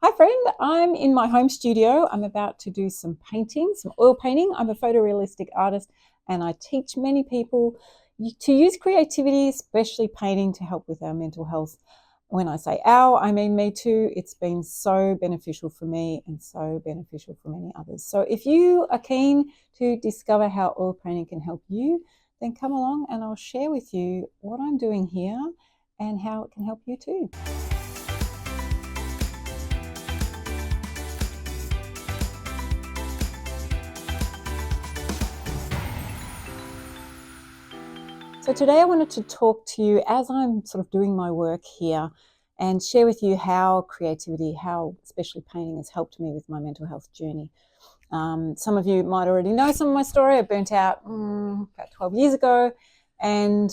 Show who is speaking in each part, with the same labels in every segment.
Speaker 1: Hi friend, I'm in my home studio. I'm about to do some painting, some oil painting. I'm a photorealistic artist and I teach many people to use creativity, especially painting, to help with our mental health. When I say our, I mean me too. It's been so beneficial for me and so beneficial for many others. So if you are keen to discover how oil painting can help you, then come along and I'll share with you what I'm doing here and how it can help you too. So today I wanted to talk to you as I'm sort of doing my work here and share with you how creativity, how especially painting has helped me with my mental health journey. Some of you might already know some of my story. I burnt out about 12 years ago, and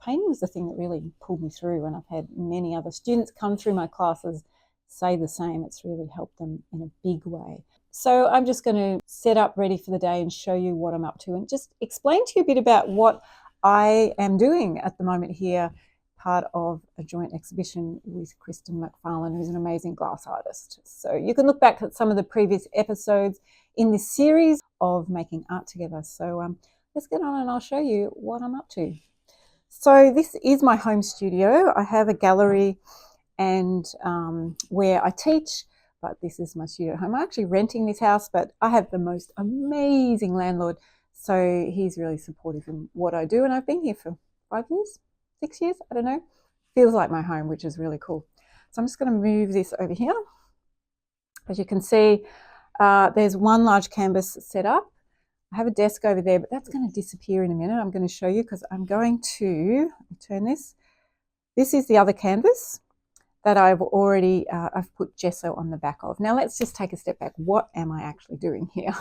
Speaker 1: painting was the thing that really pulled me through, and I've had many other students come through my classes say the same. It's really helped them in a big way. So I'm just going to set up ready for the day and show you what I'm up to and just explain to you a bit about what I am doing at the moment here, part of a joint exhibition with Kristen McFarlane, who's an amazing glass artist. So you can look back at some of the previous episodes in this series of making art together. So let's get on and I'll show you what I'm up to. So this is my home studio. I have a gallery and where I teach, but this is my studio at home. I'm actually renting this house, but I have the most amazing landlord. So he's really supportive in what I do. And I've been here for 5 years, 6 years, I don't know. Feels like my home, which is really cool. So I'm just going to move this over here. As you can see, there's one large canvas set up. I have a desk over there, but that's going to disappear in a minute. I'm going to show you because I'm going to turn this. This is the other canvas that I've already, I've put gesso on the back of. Now let's just take a step back. What am I actually doing here?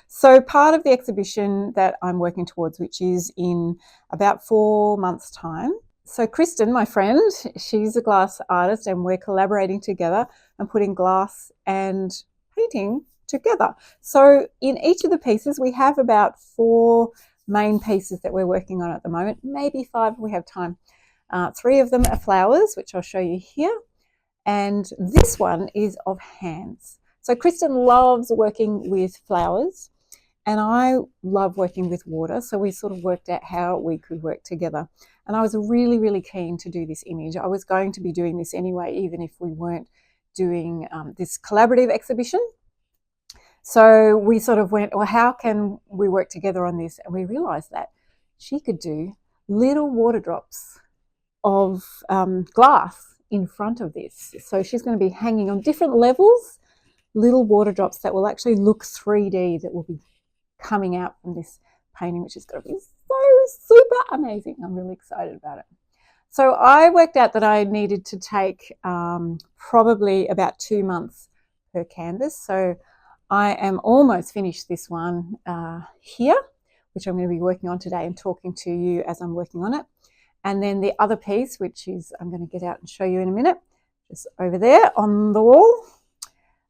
Speaker 1: So part of the exhibition that I'm working towards, which is in about 4 months' time. So Kristen, my friend, she's a glass artist and we're collaborating together and putting glass and painting together. So in each of the pieces, we have about 4 main pieces that we're working on at the moment, maybe 5 if we have time. 3 of them are flowers, which I'll show you here. And this one is of hands. So Kristen loves working with flowers and I love working with water. So we sort of worked out how we could work together. And I was really, really keen to do this image. I was going to be doing this anyway, even if we weren't doing this collaborative exhibition. So we sort of went, well, how can we work together on this? And we realized that she could do little water drops of glass in front of this. So she's going to be hanging on different levels, little water drops that will actually look 3D, that will be coming out from this painting, which is going to be so super amazing. I'm really excited about it. So I worked out that I needed to take probably about 2 months per canvas. So I am almost finished this one here, which I'm going to be working on today and talking to you as I'm working on it. And then the other piece, which is, I'm going to get out and show you in a minute, just over there on the wall,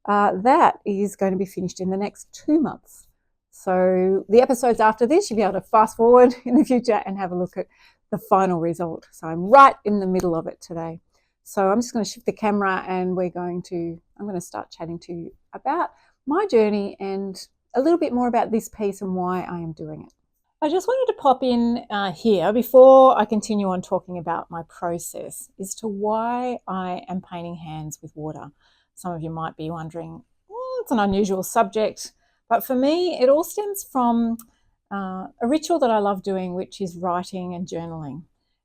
Speaker 1: that is going to be finished in the next 2 months. So the episodes after this, you'll be able to fast forward in the future and have a look at the final result. So I'm right in the middle of it today. So I'm just going to shift the camera and I'm going to start chatting to you about my journey and a little bit more about this piece and why I am doing it. I just wanted to pop in here before I continue on talking about my process as to why I am painting hands with water. Some of you might be wondering, well, it's an unusual subject, but for me, it all stems from a ritual that I love doing, which is writing and journaling.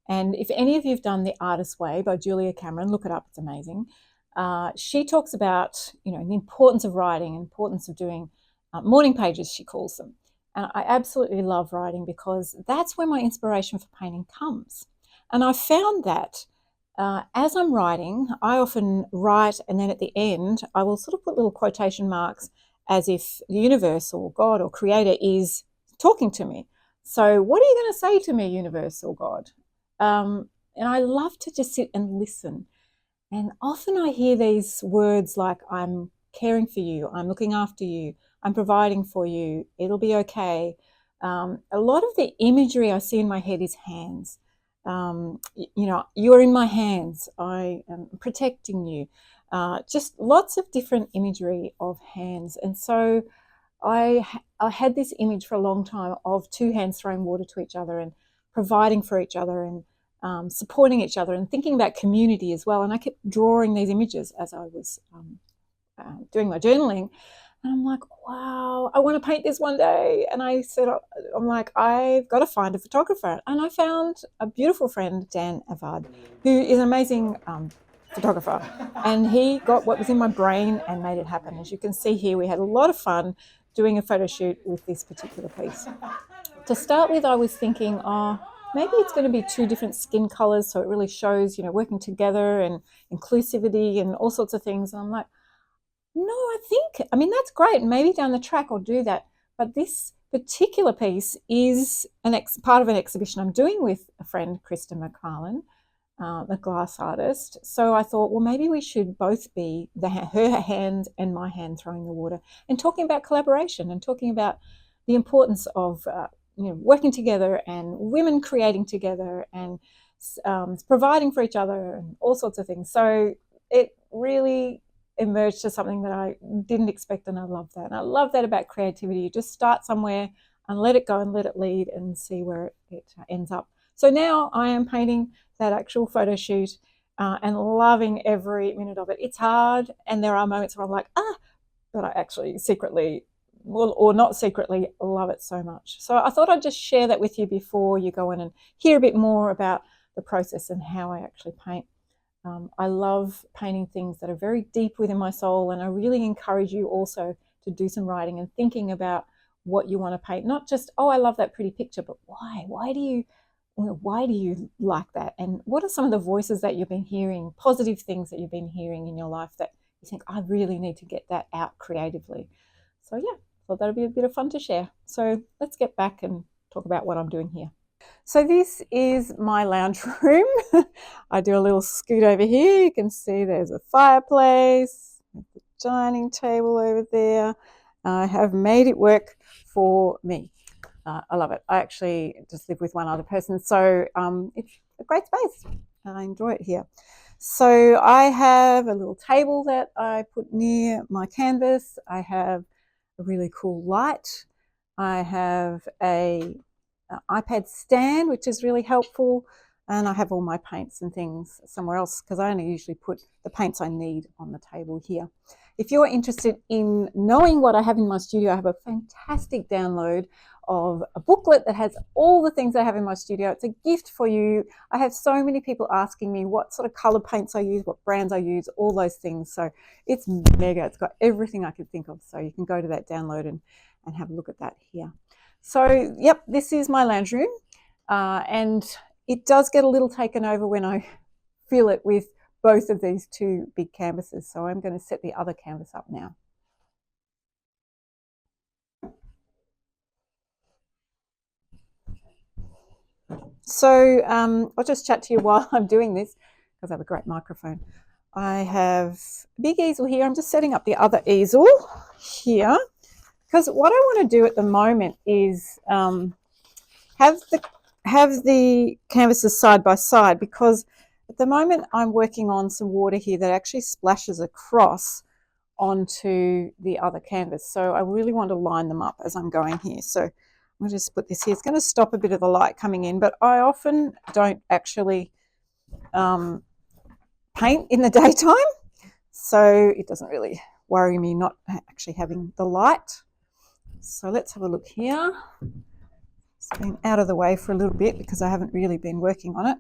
Speaker 1: And if any of you have done The Artist's Way by Julia Cameron, look it up, it's amazing. She talks about, the importance of writing, importance of doing morning pages, she calls them. And I absolutely love writing because that's where my inspiration for painting comes. And I found that as I'm writing, I often write and then at the end, I will sort of put little quotation marks as if the universe or God or creator is talking to me. So what are you going to say to me, universe or God? And I love to just sit and listen. And often I hear these words like, I'm caring for you, I'm looking after you, I'm providing for you, it'll be okay. A lot of the imagery I see in my head is hands. You're in my hands, I am protecting you. just lots of different imagery of hands. And so I had this image for a long time of two hands throwing water to each other and providing for each other and supporting each other and thinking about community as well. And I kept drawing these images as I was doing my journaling. And I'm like, wow, I want to paint this one day. And I said, I'm like, I've got to find a photographer. And I found a beautiful friend, Dan Avad, who is an amazing photographer. And he got what was in my brain and made it happen. As you can see here, we had a lot of fun doing a photo shoot with this particular piece. To start with, I was thinking, maybe it's going to be two different skin colors, so it really shows, you know, working together and inclusivity and all sorts of things. And I'm like, no, I mean, that's great. Maybe down the track I'll do that. But this particular piece is part of an exhibition I'm doing with a friend, Krista McFarlane, the glass artist. So I thought, well, maybe we should both be her hand and my hand throwing the water and talking about collaboration and talking about the importance of working together and women creating together and providing for each other and all sorts of things. So it really emerged to something that I didn't expect, and I love that. And I love that about creativity. You just start somewhere and let it go and let it lead and see where it ends up. So now I am painting that actual photo shoot and loving every minute of it. It's hard, and there are moments where I'm like, but I actually secretly, or not secretly, love it so much. So I thought I'd just share that with you before you go in and hear a bit more about the process and how I actually paint. I love painting things that are very deep within my soul, and I really encourage you also to do some writing and thinking about what you want to paint. Not just, I love that pretty picture, but why? Why do you like that? And what are some of the voices that you've been hearing, positive things that you've been hearing in your life that you think, I really need to get that out creatively? So yeah, thought that'd be a bit of fun to share. So let's get back and talk about what I'm doing here. So this is my lounge room. I do a little scoot over here. You can see there's a fireplace, the dining table over there. I have made it work for me. I love it. I actually just live with one other person, so it's a great space. I enjoy it here. So I have a little table that I put near my canvas. I have a really cool light. I have a iPad stand, which is really helpful, and I have all my paints and things somewhere else because I only usually put the paints I need on the table here. If you're interested in knowing what I have in my studio, I have a fantastic download of a booklet that has all the things I have in my studio. It's a gift for you. I have so many people asking me what sort of color paints I use, what brands I use, all those things. So it's mega. It's got everything I could think of. So you can go to that download and have a look at that here. So, yep, this is my lounge room, and it does get a little taken over when I fill it with both of these two big canvases. So I'm going to set the other canvas up now. So I'll just chat to you while I'm doing this because I have a great microphone. I have a big easel here. I'm just setting up the other easel here. Because what I want to do at the moment is have the canvases side by side, because at the moment I'm working on some water here that actually splashes across onto the other canvas. So I really want to line them up as I'm going here. So I'll just put this here. It's going to stop a bit of the light coming in, but I often don't actually paint in the daytime. So it doesn't really worry me not actually having the light. So let's have a look here. It's been out of the way for a little bit because I haven't really been working on it.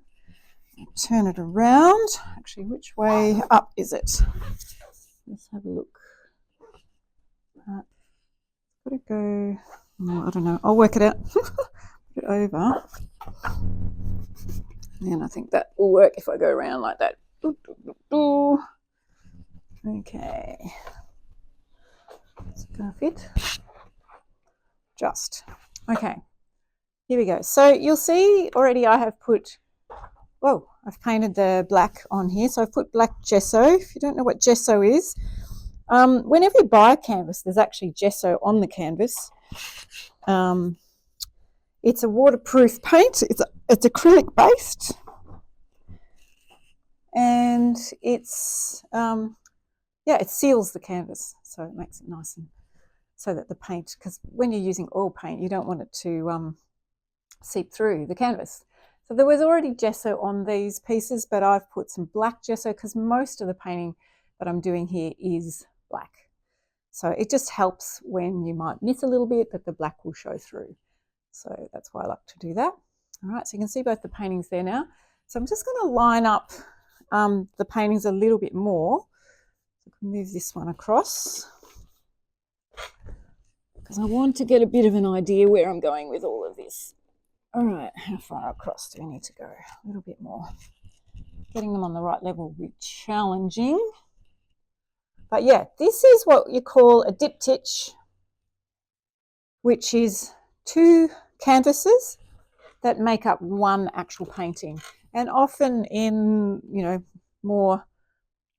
Speaker 1: Turn it around. Actually, which way up is it? Let's have a look. Got to go. Oh, I don't know. I'll work it out. Put it over. And I think that will work if I go around like that. Okay. Is it going to fit? Just. Okay. Here we go. So you'll see already I have put, I've painted the black on here. So I've put black gesso. If you don't know what gesso is, whenever you buy a canvas, there's actually gesso on the canvas. It's a waterproof paint. It's acrylic based, and it's yeah, it seals the canvas, so it makes it nice, and so that the paint, because when you're using oil paint, you don't want it to seep through the canvas. So there was already gesso on these pieces, but I've put some black gesso because most of the painting that I'm doing here is black. So it just helps when you might miss a little bit, that the black will show through. So that's why I like to do that. All right, so you can see both the paintings there now. So I'm just going to line up the paintings a little bit more. So I can move this one across, because I want to get a bit of an idea where I'm going with all of this. All right, how far across do we need to go? A little bit more. Getting them on the right level will be challenging. But yeah, this is what you call a diptych, which is 2 canvases that make up one actual painting. And often in, you know, more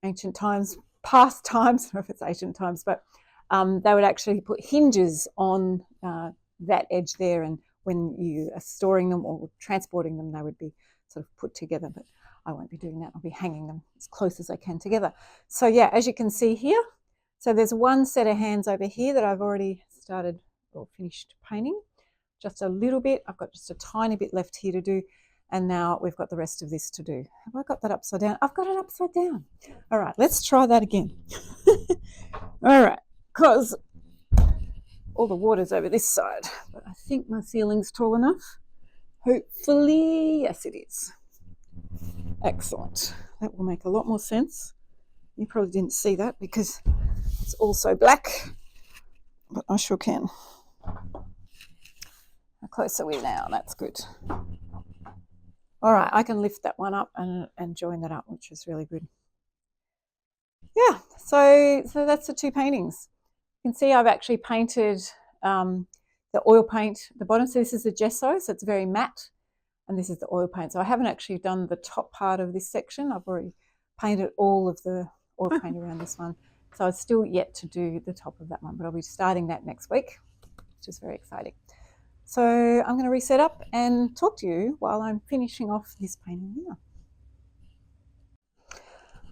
Speaker 1: ancient times, past times, I don't know if it's ancient times, but they would actually put hinges on that edge there, and when you are storing them or transporting them, they would be sort of put together, but I won't be doing that. I'll be hanging them as close as I can together. So yeah, as you can see here, so there's one set of hands over here that I've already started or finished painting. Just a little bit. I've got just a tiny bit left here to do. And now we've got the rest of this to do. Have I got that upside down? I've got it upside down. All right, let's try that again. All right, because all the water's over this side, but I think my ceiling's tall enough. Hopefully, yes, it is. Excellent. That will make a lot more sense. You probably didn't see that because it's also black, but I sure can. How close are we now? That's good. All right, I can lift that one up and join that up, which is really good. Yeah, so that's the 2 paintings. You can see I've actually painted the oil paint at the bottom. So this is the gesso, so it's very matte, and this is the oil paint. So I haven't actually done the top part of this section. I've already painted all of the oil paint around this one. So it's still yet to do the top of that one, but I'll be starting that next week, which is very exciting. So I'm going to reset up and talk to you while I'm finishing off this painting here.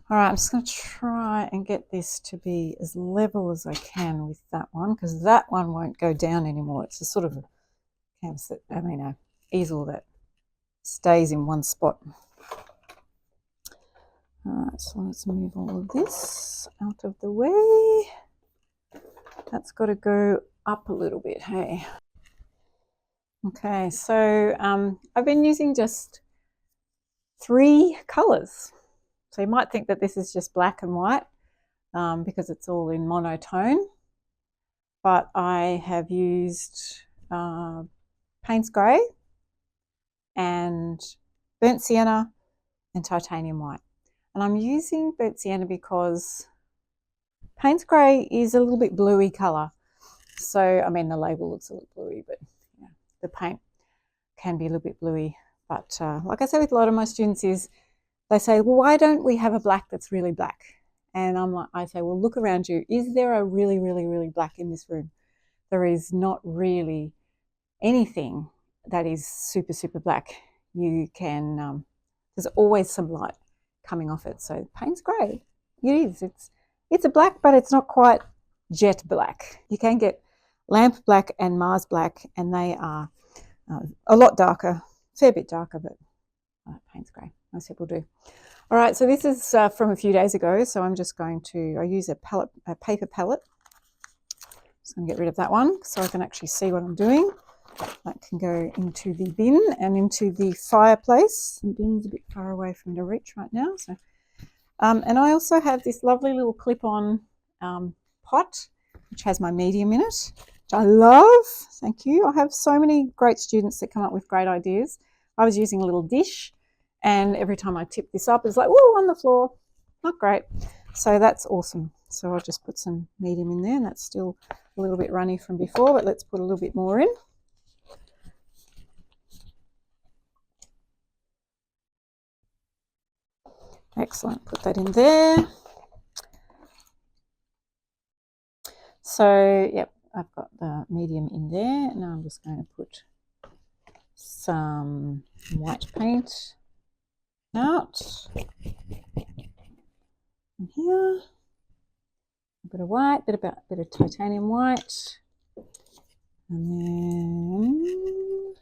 Speaker 1: All right, I'm just going to try and get this to be as level as I can with that one, because that one won't go down anymore. It's a sort of a canvas that, a easel that stays in one spot. All right, so let's move all of this out of the way. That's got to go up a little bit, hey. Okay, so I've been using just 3 colours. So you might think that this is just black and white because it's all in monotone, but I have used Payne's Grey and Burnt Sienna and Titanium White. And I'm using Burnt Sienna because Payne's Grey is a little bit bluey colour. So, I mean, the label looks a little bluey, but yeah, the paint can be a little bit bluey. But like I say with a lot of my students is, they say, well, why don't we have a black that's really black? And I say, well, look around you. Is there a really, really, really black in this room? There is not really anything that is super, super black. You can, there's always some light coming off it. So Payne's Grey, it is. It's a black, but it's not quite jet black. You can get lamp black and Mars black, and they are a lot darker, fair bit darker, but Payne's Grey, most people do. All right, so this is from a few days ago, so I'm just going to, I use a paper palette. Just going to get rid of that one so I can actually see what I'm doing. That can go into the bin and into the fireplace. The bin's a bit far away from the reach right now. So, and I also have this lovely little clip-on pot, which has my medium in it, which I love. Thank you. I have so many great students that come up with great ideas. I was using a little dish, and every time I tip this up, it's like, whoa, on the floor. Not great. So that's awesome. So I'll just put some medium in there, and that's still a little bit runny from before, but let's put a little bit more in. Excellent. Put that in there. So, yep, I've got the medium in there. Now I'm just going to put some white paint out in here. bit of white, bit of titanium white, and then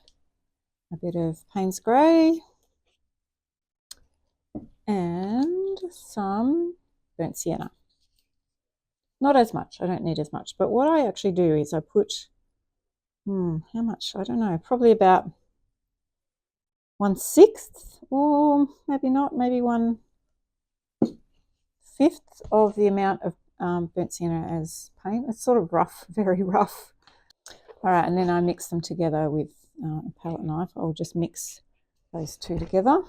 Speaker 1: a bit of Payne's Grey, and some burnt sienna. Not as much, I don't need as much, but what I actually do is I put, how much? I don't know, probably about 1/6, or maybe not, maybe 1/5 of the amount of burnt sienna as paint. It's sort of rough, very rough. All right, and then I mix them together with a palette knife. I'll just mix those two together.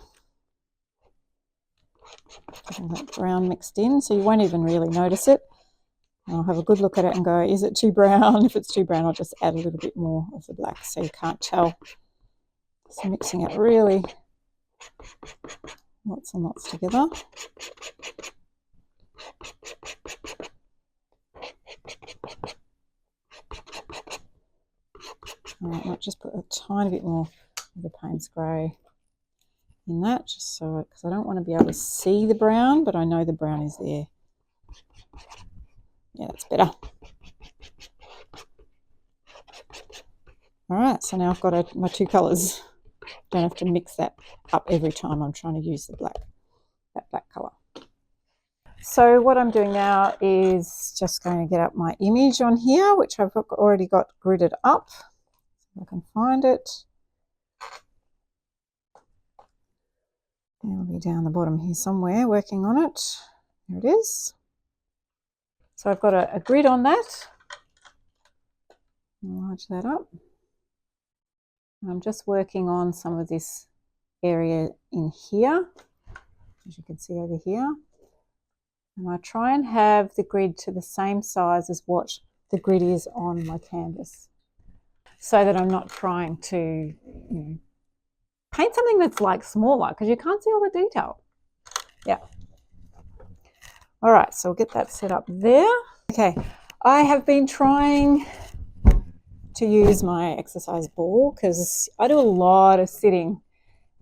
Speaker 1: Getting that brown mixed in, so you won't even really notice it. I'll have a good look at it and go, is it too brown? If it's too brown, I'll just add a little bit more of the black so you can't tell. So mixing it really lots and lots together. I might just put a tiny bit more of the Payne's Grey in that, just so, because I don't want to be able to see the brown, but I know the brown is there. Yeah, that's better. All right, so now I've got my two colours. Don't have to mix that up every time I'm trying to use the black, that black colour. So what I'm doing now is just going to get up my image on here, which I've already got gridded up. If I can find it. It'll be down the bottom here somewhere, working on it. There it is. So I've got a grid on that. Enlarge that up. I'm just working on some of this area in here, as you can see over here. And I try and have the grid to the same size as what the grid is on my canvas, so that I'm not trying to paint something that's like smaller, because you can't see all the detail. Yeah. All right, so we'll get that set up there. Okay, I have been trying to use my exercise ball because I do a lot of sitting,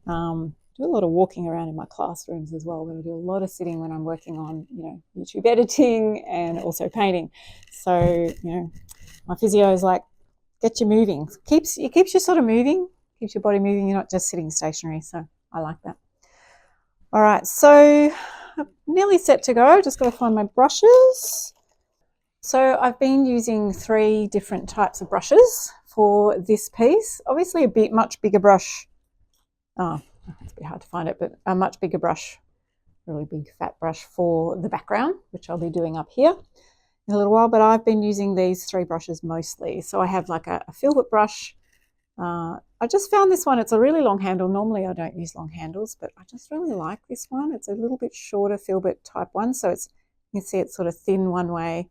Speaker 1: do a lot of walking around in my classrooms as well, but I do a lot of sitting when I'm working on, YouTube editing and also painting. So, my physio is like, get you moving. It keeps you sort of moving, keeps your body moving. You're not just sitting stationary. So I like that. All right, so I'm nearly set to go. Just got to find my brushes. So I've been using 3 different types of brushes for this piece. Obviously a much bigger brush. Oh, it's a bit hard to find it, but a much bigger brush, really big fat brush for the background, which I'll be doing up here in a little while. But I've been using these 3 brushes mostly. So I have like a filbert brush. I just found this one, it's a really long handle. Normally I don't use long handles, but I just really like this one. It's a little bit shorter filbert type one. So you can see it's sort of thin one way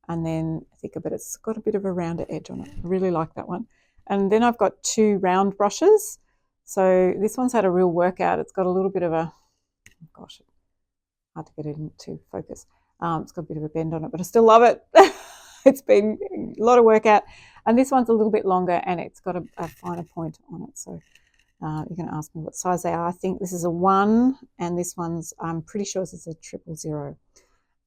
Speaker 1: and then thicker, but it's got a bit of a rounder edge on it. I really like that one. And then I've got 2 round brushes. So this one's had a real workout. It's got a little bit of a, gosh, hard to get it into focus. It's got a bit of a bend on it, but I still love it. It's been a lot of workout. And this one's a little bit longer and it's got a finer point on it. So you're going to ask me what size they are. I think this is a 1 and this one's, I'm pretty sure this is a 000.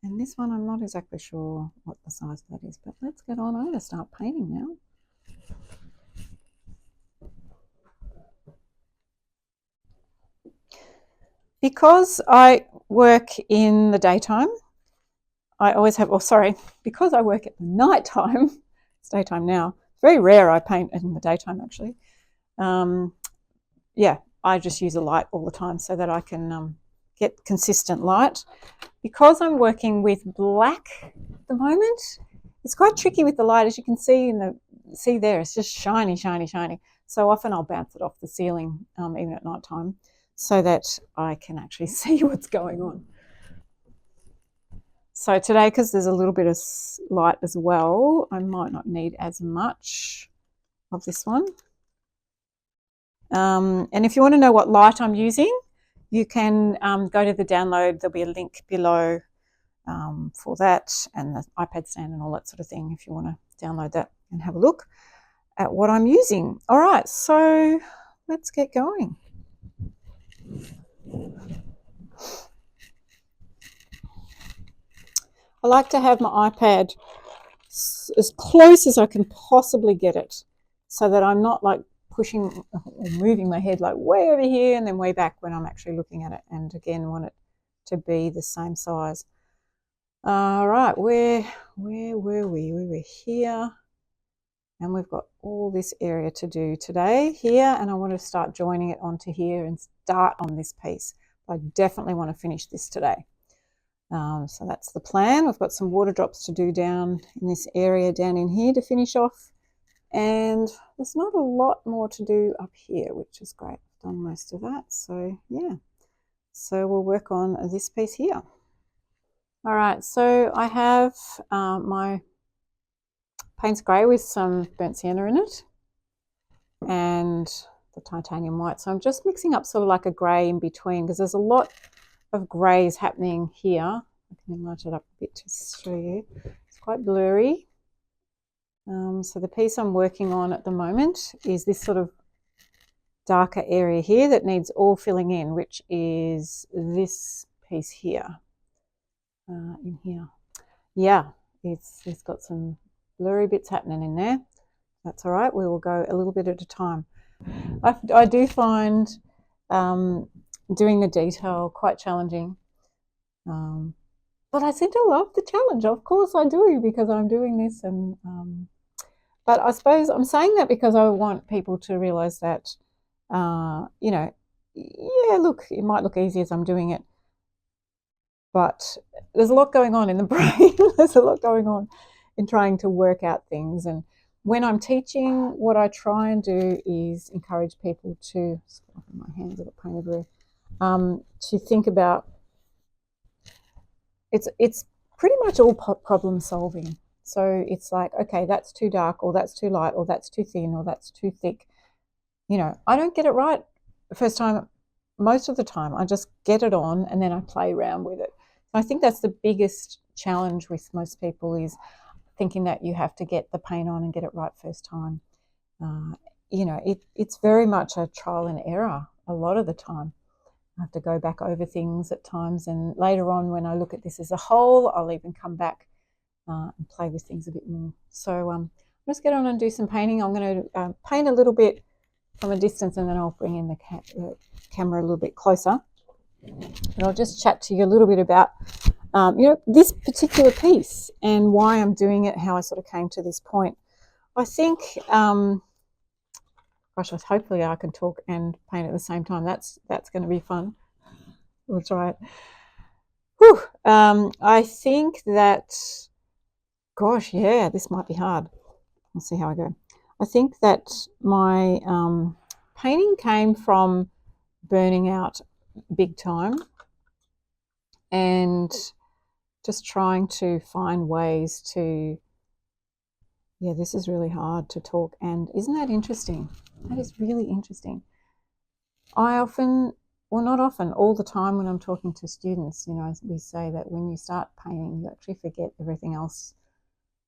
Speaker 1: And this one, I'm not exactly sure what the size of that is, but let's get on. I'm going to start painting now. Because I work in the daytime, I always have, because I work at night time, it's daytime now. It's very rare I paint in the daytime actually. Yeah, I just use a light all the time so that I can get consistent light. Because I'm working with black at the moment, it's quite tricky with the light. As you can see see there, it's just shiny, shiny, shiny. So often I'll bounce it off the ceiling, even at night time, so that I can actually see what's going on. So today, because there's a little bit of light as well, I might not need as much of this one. And if you want to know what light I'm using, you can go to the download. There'll be a link below for that, and the iPad stand and all that sort of thing, if you want to download that and have a look at what I'm using. All right, so let's get going. I like to have my iPad as close as I can possibly get it, so that I'm not like pushing or moving my head like way over here and then way back when I'm actually looking at it. And again, want it to be the same size. All right, where were we? We were here, and we've got all this area to do today here, and I want to start joining it onto here and start on this piece. I definitely want to finish this today. So that's the plan. We've got some water drops to do down in this area down in here to finish off. And there's not a lot more to do up here, which is great. I've done most of that. So yeah, so we'll work on this piece here. All right, so I have my Payne's Grey with some burnt sienna in it and the titanium white. So I'm just mixing up sort of like a grey in between, because there's a lot of greys happening here. I can enlarge it up a bit to show you. It's quite blurry. So the piece I'm working on at the moment is this sort of darker area here that needs all filling in, which is this piece here, in here. Yeah, it's got some blurry bits happening in there. That's all right. We will go a little bit at a time. I do find doing the detail quite challenging. But I seem to love the challenge. Of course I do, because I'm doing this. And but I suppose I'm saying that because I want people to realise that, you know, yeah, look, it might look easy as I'm doing it, but there's a lot going on in the brain. There's a lot going on in trying to work out things. And when I'm teaching, what I try and do is encourage people to, my hands are pain everywhere, to think about, it's pretty much all problem solving. So it's like, okay, that's too dark, or that's too light, or that's too thin, or that's too thick. You know, I don't get it right the first time. Most of the time, I just get it on and then I play around with it. I think that's the biggest challenge with most people, is thinking that you have to get the paint on and get it right first time. You know, it's very much a trial and error a lot of the time. I have to go back over things at times, and later on when I look at this as a whole, I'll even come back and play with things a bit more. So let's get on and do some painting. I'm going to paint a little bit from a distance, and then I'll bring in the camera a little bit closer. And I'll just chat to you a little bit about you know, this particular piece and why I'm doing it, how I sort of came to this point. I think, gosh, hopefully I can talk and paint at the same time. That's going to be fun. We'll try it. Whew. I think that, gosh, yeah, this might be hard. We'll see how I go. I think that my painting came from burning out big time and just trying to find ways to, yeah, this is really hard to talk. And isn't that interesting? That is really interesting. I often, well, not often, all the time when I'm talking to students, you know, we say that when you start painting, you actually forget everything else.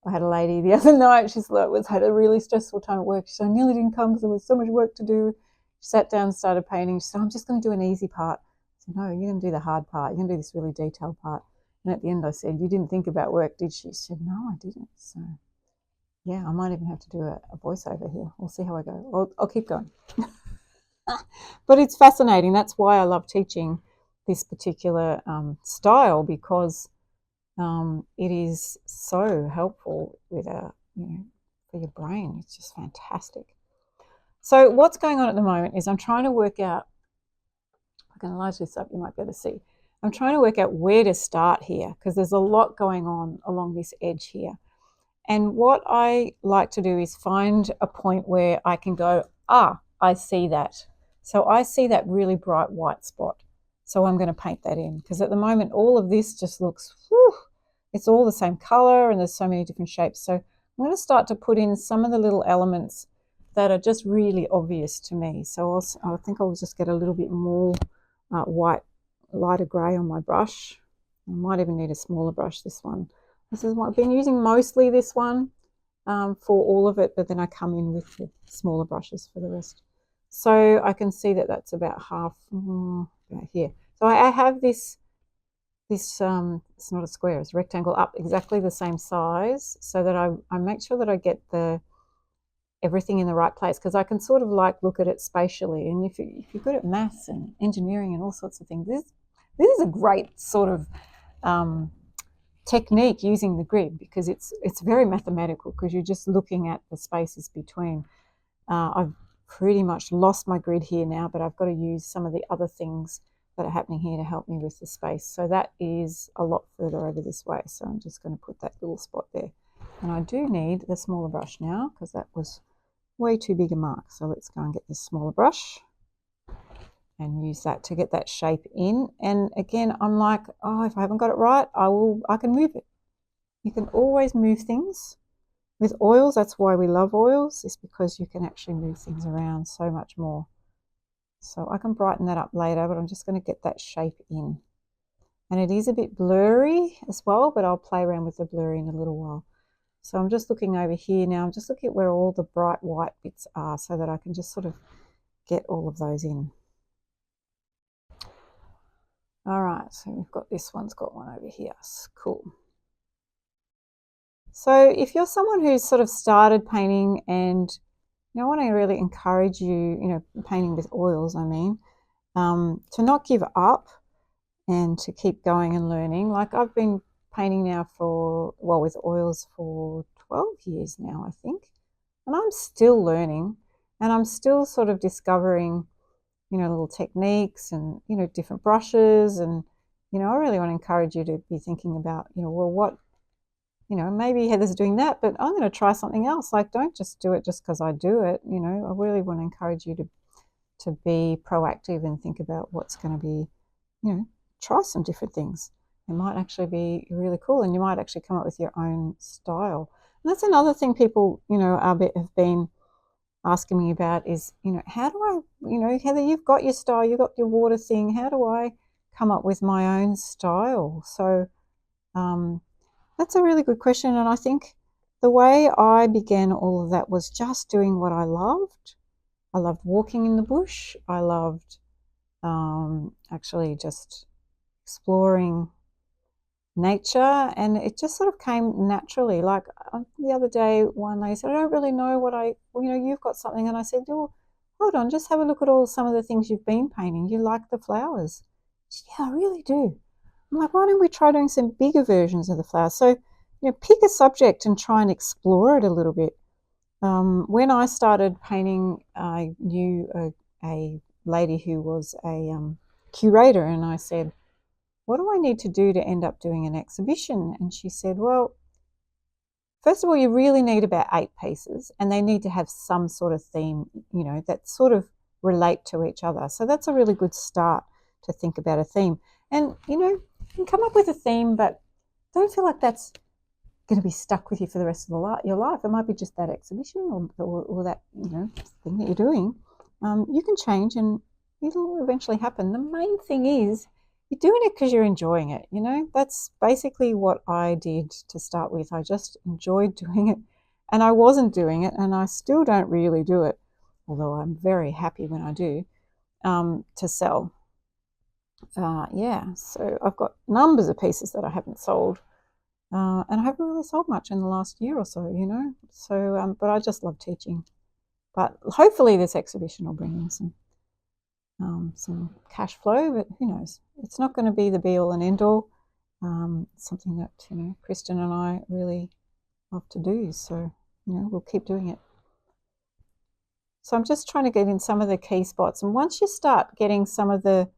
Speaker 1: I had a lady the other night, she's like, had a really stressful time at work. She said, I nearly didn't come because there was so much work to do. She sat down and started painting. She said, I'm just going to do an easy part. I said, no, you're going to do the hard part. You're going to do this really detailed part. And at the end I said, you didn't think about work, did she? She said, no, I didn't. So yeah, I might even have to do a voiceover here. We'll see how I go. I'll keep going. But it's fascinating. That's why I love teaching this particular style, because it is so helpful with you know, for your brain. It's just fantastic. So what's going on at the moment is I'm trying to work out, I can enlarge this up, you might be able to see. I'm trying to work out where to start here, because there's a lot going on along this edge here. And what I like to do is find a point where I can go, I see that. So I see that really bright white spot. So I'm going to paint that in, because at the moment all of this just looks, whew, it's all the same color and there's so many different shapes. So I'm going to start to put in some of the little elements that are just really obvious to me. So I think I'll just get a little bit more white, lighter grey on my brush. I might even need a smaller brush, this one. This is what I've been using, mostly this one for all of it, but then I come in with the smaller brushes for the rest. So I can see that that's about half, about here. So I have this this, it's not a square, it's a rectangle, up exactly the same size, so that I make sure that I get everything in the right place, because I can sort of like look at it spatially. And if you're good at maths and engineering and all sorts of things, this is a great sort of technique, using the grid, because it's very mathematical, because you're just looking at the spaces between. I've pretty much lost my grid here now, but I've got to use some of the other things that are happening here to help me with the space. So that is a lot further over this way. So I'm just going to put that little spot there. And I do need the smaller brush now, because that was way too big a mark. So let's go and get this smaller brush and use that to get that shape in. And again, I'm like, oh, if I haven't got it right, I can move it. You can always move things. With oils, that's why we love oils, is because you can actually move things around so much more. So I can brighten that up later, but I'm just going to get that shape in. And it is a bit blurry as well, but I'll play around with the blurry in a little while. So I'm just looking over here now. I'm just looking at where all the bright white bits are, so that I can just sort of get all of those in. All right, so we've got this one's got one over here. Cool. So if you're someone who's sort of started painting, and I want to really encourage you, painting with oils, I mean, to not give up and to keep going and learning. Like, I've been painting now with oils for 12 years now, I think, and I'm still learning, and I'm still sort of discovering, little techniques and, different brushes. And, I really want to encourage you to be thinking about, well, what, maybe Heather's doing that, but I'm going to try something else. Like, don't just do it just because I do it. I really want to encourage you to be proactive and think about what's going to be, try some different things. It might actually be really cool, and you might actually come up with your own style. And that's another thing people, have been asking me about is, how do I, Heather, you've got your style, you've got your water thing. How do I come up with my own style? So that's a really good question. And I think the way I began all of that was just doing what I loved. I loved walking in the bush. I loved actually just exploring nature, and it just sort of came naturally. Like, the other day, one lady said, I don't really know what you've got something. And I said, oh, hold on, just have a look at some of the things you've been painting. You like the flowers? She said, yeah, I really do. I'm like, why don't we try doing some bigger versions of the flowers? So, pick a subject and try and explore it a little bit. When I started painting, I knew a lady who was a curator, and I said, what do I need to do to end up doing an exhibition? And she said, well, first of all, you really need about 8 pieces, and they need to have some sort of theme, that sort of relate to each other. So that's a really good start to think about a theme. And, you can come up with a theme, but don't feel like that's going to be stuck with you for the rest of your life. It might be just that exhibition or that, thing that you're doing. You can change, and it'll eventually happen. The main thing is, you're doing it because you're enjoying it. That's basically what I did to start with. I just enjoyed doing it, and I wasn't doing it, and I still don't really do it, although I'm very happy when I do, to sell. So I've got numbers of pieces that I haven't sold, and I haven't really sold much in the last year or so, So, but I just love teaching. But hopefully this exhibition will bring in some cash flow, but who knows? It's not going to be the be-all and end-all. Something that, Kristen and I really love to do. So, we'll keep doing it. So I'm just trying to get in some of the key spots. And once you start getting some of the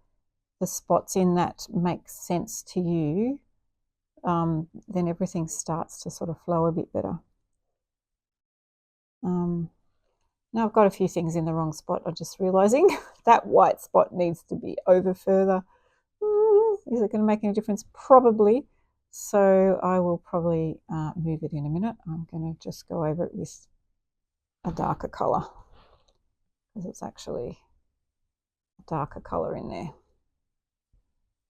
Speaker 1: spots in that make sense to you, then everything starts to sort of flow a bit better. Now I've got a few things in the wrong spot. I'm just realizing that white spot needs to be over further. Is it going to make any difference? Probably. So I will probably move it in a minute. I'm going to just go over it with a darker color, because it's actually a darker color in there.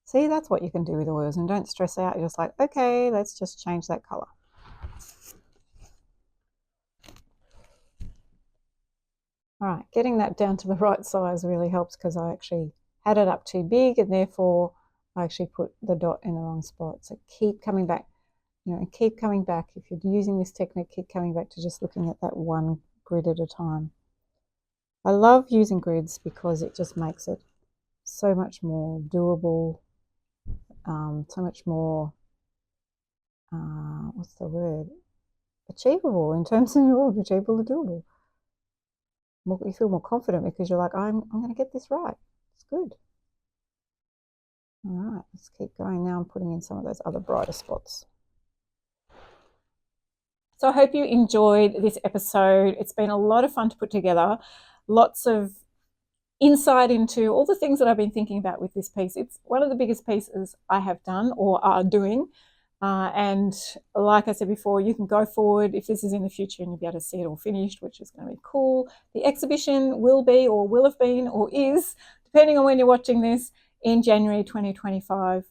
Speaker 1: See, that's what you can do with oils, and don't stress out. You're just like, okay, let's just change that color. All right, getting that down to the right size really helps, because I actually had it up too big, and therefore I actually put the dot in the wrong spot. So keep coming back, and keep coming back. If you're using this technique, keep coming back to just looking at that one grid at a time. I love using grids because it just makes it so much more doable, so much more, what's the word? Achievable in terms of achievable and doable. You feel more confident because you're like, I'm going to get this right. It's good. All right, let's keep going. Now I'm putting in some of those other brighter spots. So I hope you enjoyed this episode. It's been a lot of fun to put together. Lots of insight into all the things that I've been thinking about with this piece. It's one of the biggest pieces I have done or are doing. And like I said before, you can go forward if this is in the future and you'll be able to see it all finished, which is going to be cool. The exhibition will be or will have been or is, depending on when you're watching this, in January 2025.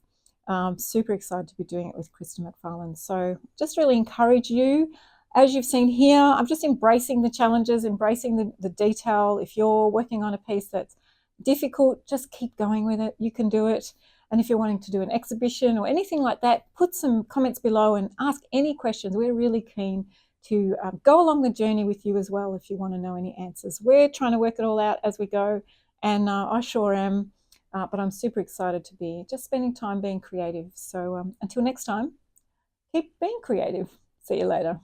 Speaker 1: Super excited to be doing it with Krista McFarlane. So just really encourage you. As you've seen here, I'm just embracing the challenges, embracing the detail. If you're working on a piece that's difficult, just keep going with it. You can do it. And if you're wanting to do an exhibition or anything like that, put some comments below and ask any questions. We're really keen to go along the journey with you as well if you want to know any answers. We're trying to work it all out as we go, and I sure am. But I'm super excited to be just spending time being creative. So until next time, keep being creative. See you later.